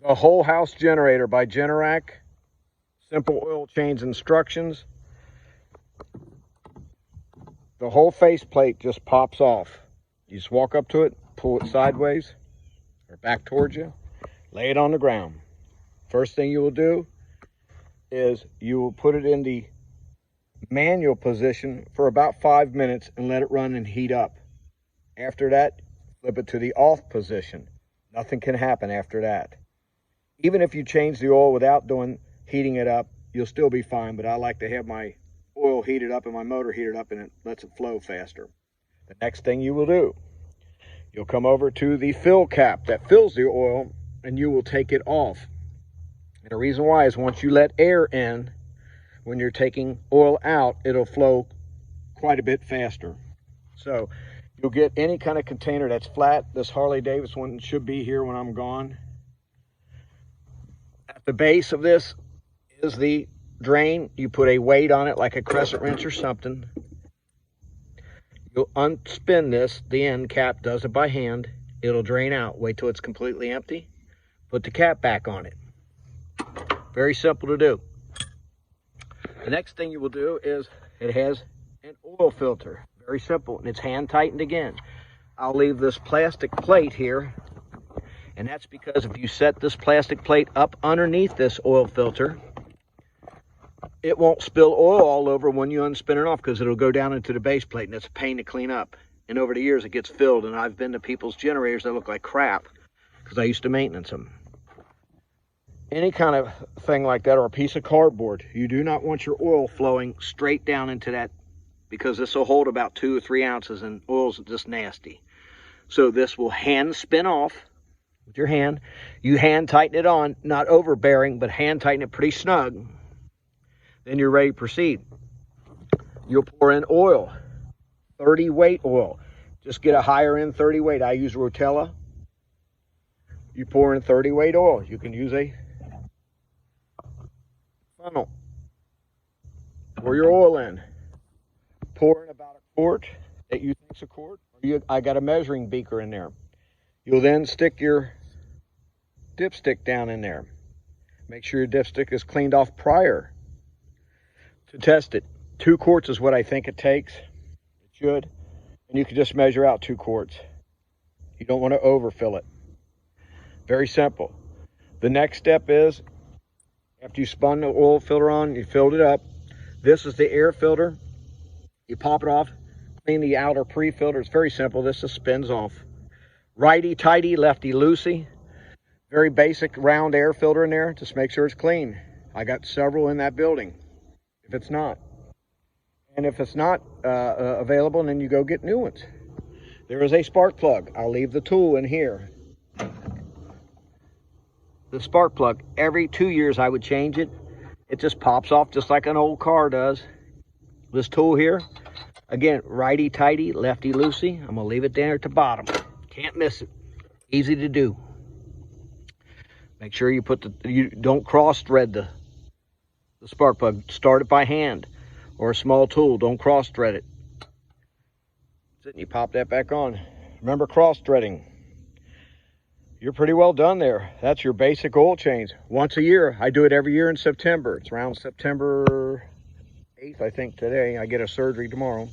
The Whole House Generator by Generac. Simple oil change instructions. The whole faceplate just pops off. You just walk up to it, pull it sideways or back towards you, lay it on the ground. First thing you will do is you will put it in the manual position for about 5 minutes and let it run and heat up. After that, flip it to the off position. Nothing can happen after that. Even if you change the oil without heating it up, you'll still be fine, but I like to have my oil heated up and my motor heated up, and it lets it flow faster. The next thing you will do, you'll come over to the fill cap that fills the oil and you will take it off. And the reason why is once you let air in, when you're taking oil out, it'll flow quite a bit faster. So you'll get any kind of container that's flat. This Harley Davidson one should be here when I'm gone. At the base of this is the drain. You put a weight on it like a crescent wrench or something. You'll unspin this. The end cap does it by hand. It'll drain out. Wait till it's completely empty. Put the cap back on it. Very simple to do. The next thing you will do is it has an oil filter. Very simple, and it's hand tightened again. I'll leave this plastic plate here, and that's because if you set this plastic plate up underneath this oil filter, it won't spill oil all over when you unspin it off, because it'll go down into the base plate, and it's a pain to clean up. And over the years it gets filled, and I've been to people's generators that look like crap because I used to maintenance them. Any kind of thing like that, or a piece of cardboard, you do not want your oil flowing straight down into that, because this will hold about 2 or 3 ounces, and oil's just nasty. So this will hand spin off with your hand. You hand tighten it on, not overbearing, but hand tighten it pretty snug. Then you're ready to proceed. You'll pour in oil, 30 weight oil. Just get a higher end 30 weight. I use Rotella. You pour in 30 weight oil. You can use a funnel. Pour your oil in. Pour in about a quart that you think's a quart. I got a measuring beaker in there. You'll then stick your dipstick down in there. Make sure your dipstick is cleaned off prior to test it. 2 quarts is what I think it takes. It should. And you can just measure out 2 quarts. You don't want to overfill it. Very simple. The next step is, after you spun the oil filter on, you filled it up. This is the air filter. You pop it off, clean the outer pre-filter. It's very simple. This just spins off. Righty-tighty, lefty-loosey. Very basic round air filter in there. Just make sure it's clean. I got several in that building. If it's not. And if it's not available, then you go get new ones. There is a spark plug. I'll leave the tool in here. The spark plug, every 2 years I would change it. It just pops off just like an old car does. This tool here, again, righty-tighty, lefty-loosey. I'm going to leave it there at the bottom. Can't miss it. Easy to do. Make sure you you don't cross-thread the spark plug. Start it by hand or a small tool. Don't cross-thread it. That's it. You pop that back on. Remember cross-threading. You're pretty well done there. That's your basic oil change. Once a year. I do it every year in September. It's around September 8th, I think, today. I get a surgery tomorrow.